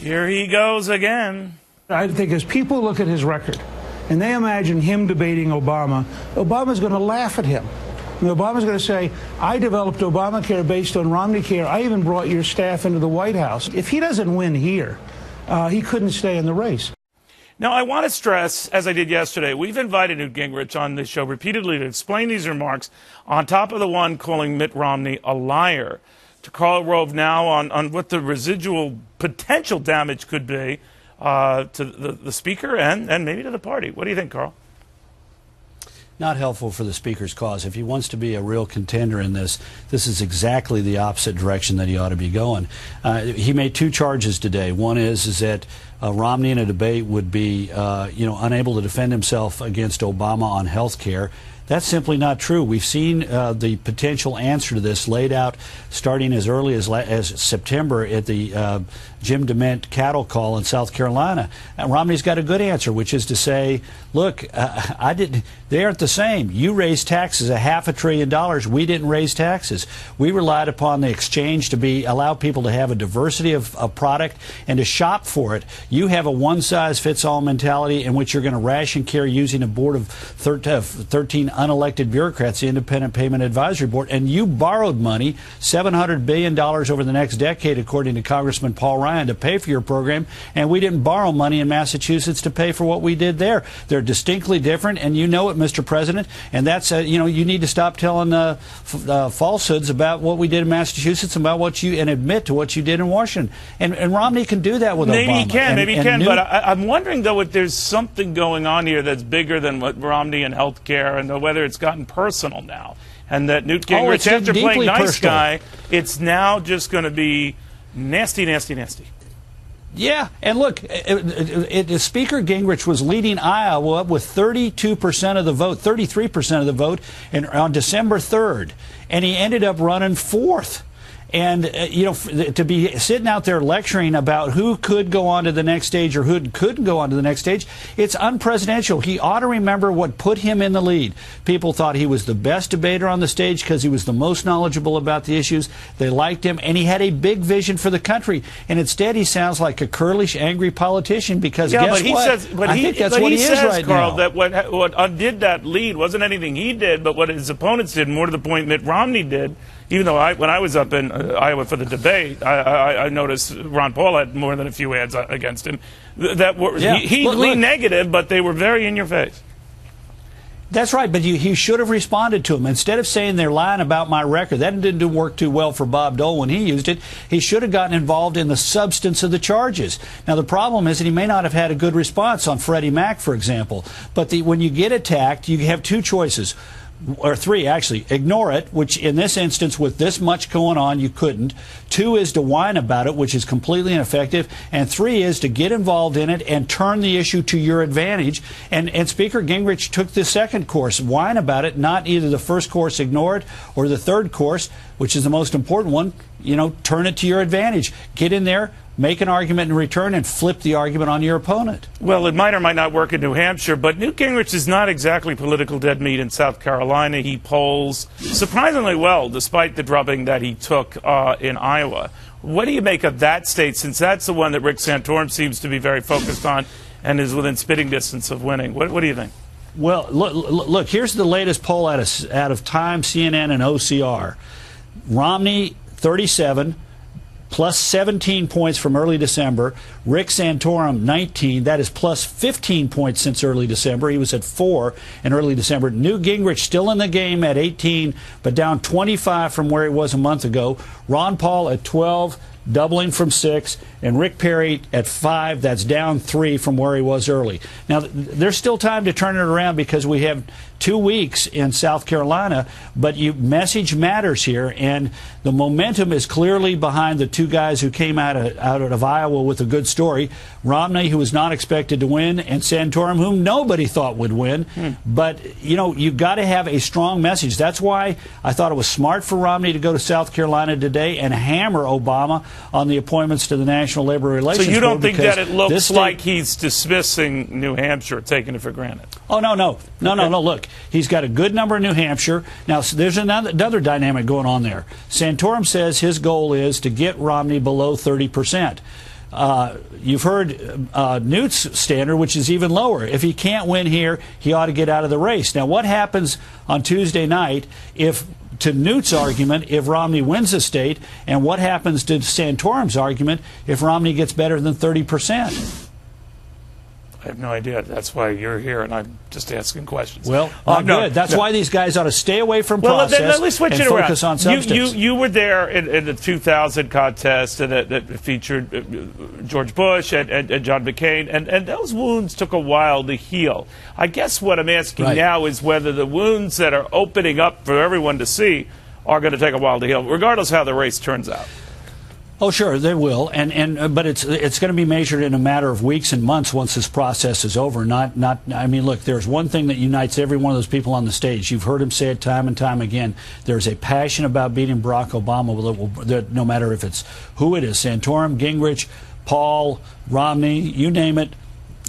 Here he goes again. I think as people look at his record and they imagine him debating Obama, Obama's going to laugh at him. And Obama's going to say, I developed Obamacare based on Romney Care. I even brought your staff into the White House. If he doesn't win here, he couldn't stay in the race. Now, I want to stress, as I did yesterday, we've invited Newt Gingrich on this show repeatedly to explain these remarks on top of the one calling Mitt Romney a liar. To call Rove now on what the residual potential damage could be to the speaker and maybe to the party. What do you think, Carl? Not helpful for the speaker's cause. If he wants to be a real contender in this, this is exactly the opposite direction that he ought to be going. He made two charges today. One is that Romney in a debate would be, unable to defend himself against Obama on health care. That's simply not true. We've seen the potential answer to this laid out starting as early as September at the Jim DeMint cattle call in South Carolina. And Romney's got a good answer, which is to say, look, they aren't the same. You raised taxes $500 billion. We didn't raise taxes. We relied upon the exchange to allow people to have a diversity of product and to shop for it. You have a one-size-fits-all mentality in which you're going to ration care using a board of 13 unelected bureaucrats, the Independent Payment Advisory Board, and you borrowed money, $700 billion over the next decade, according to Congressman Paul Ryan, to pay for your program, and we didn't borrow money in Massachusetts to pay for what we did there. They're distinctly different, and you know it, Mr. President, and that's, you need to stop telling falsehoods about what we did in Massachusetts and admit to what you did in Washington. And Romney can do that with Obama. Maybe he can, but I'm wondering, though, if there's something going on here that's bigger than what Romney and health care, and whether it's gotten personal now, and that Newt Gingrich, after playing nice guy, it's now just going to be nasty, nasty, nasty. Yeah, and look, Speaker Gingrich was leading Iowa with 32% of the vote, 33% of the vote on December 3rd, and he ended up running fourth. And, to be sitting out there lecturing about who could go on to the next stage or who couldn't go on to the next stage, it's unpresidential. He ought to remember what put him in the lead. People thought he was the best debater on the stage because he was the most knowledgeable about the issues. They liked him, and he had a big vision for the country. And instead, he sounds like a curlish, angry politician because guess what? I think that's what he is right now. That what undid that lead wasn't anything he did, but what his opponents did, more to the point Mitt Romney did. Even though when I was up in Iowa for the debate, I noticed Ron Paul had more than a few ads against him. He leaned negative, but they were very in your face. That's right, but he should have responded to him. Instead of saying they're lying about my record, that didn't work too well for Bob Dole when he used it. He should have gotten involved in the substance of the charges. Now, the problem is that he may not have had a good response on Freddie Mac, for example. But when you get attacked, you have two choices. Or three, actually. Ignore it, which in this instance, with this much going on, you couldn't. Two is to whine about it, which is completely ineffective. And three is to get involved in it and turn the issue to your advantage. And Speaker Gingrich took the second course, whine about it, not either the first course, ignore it, or the third course, which is the most important one, turn it to your advantage. Get in there, make an argument in return, and flip the argument on your opponent. Well, it might or might not work in New Hampshire, but Newt Gingrich is not exactly political dead meat in South Carolina. He polls surprisingly well, despite the drubbing that he took in Iowa. What do you make of that state, since that's the one that Rick Santorum seems to be very focused on and is within spitting distance of winning? What do you think? Well, look, here's the latest poll out of Time, CNN, and OCR. Romney, 37. Plus 17 points from early December. Rick Santorum, 19. That is plus 15 points since early December. He was at 4 in early December. Newt Gingrich still in the game at 18, but down 25 from where he was a month ago. Ron Paul at 12, doubling from 6. And Rick Perry at 5. That's down 3 from where he was early. Now, there's still time to turn it around because we have 2 weeks in South Carolina, but message matters here, and the momentum is clearly behind the two guys who came out of Iowa with a good story. Romney, who was not expected to win, and Santorum, whom nobody thought would win. But, you've got to have a strong message. That's why I thought it was smart for Romney to go to South Carolina today and hammer Obama on the appointments to the National Labor Relations Board. So you don't think that it looks like he's dismissing New Hampshire, taking it for granted? Oh, no. Look, he's got a good number in New Hampshire. Now, there's another dynamic going on there. Santorum says his goal is to get Romney below 30%. you've heard Newt's standard, which is even lower. If he can't win here, he ought to get out of the race. Now, what happens on Tuesday night if, to Newt's argument, if Romney wins the state, and what happens to Santorum's argument if Romney gets better than 30%? I have no idea. That's why you're here, and I'm just asking questions. Well, no, good. That's why these guys ought to stay away from well, process let me switch and it focus around. on substance. You were there in the 2000 contest that featured George Bush and John McCain, and those wounds took a while to heal. I guess what I'm asking now is whether the wounds that are opening up for everyone to see are going to take a while to heal, regardless of how the race turns out. Oh, sure, they will, but it's going to be measured in a matter of weeks and months once this process is over. I mean, look, there's one thing that unites every one of those people on the stage. You've heard him say it time and time again. There's a passion about beating Barack Obama, that no matter if it's who it is, Santorum, Gingrich, Paul, Romney, you name it.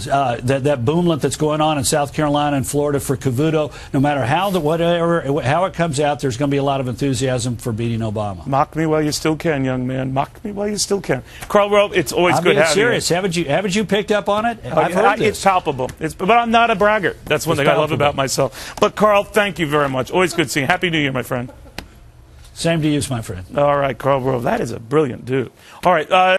That boomlet that's going on in South Carolina and Florida for Cavuto, no matter how it comes out, there's going to be a lot of enthusiasm for beating Obama. Mock me while you still can, young man. Mock me while you still can. Carl Rove, it's always good having you. I'm being serious. Haven't you picked up on it? I've heard this. It's palpable. But I'm not a braggart. That's one thing I love about myself. But Carl, thank you very much. Always good seeing you. Happy New Year, my friend. Same to you, my friend. All right, Carl Rove. That is a brilliant dude. All right.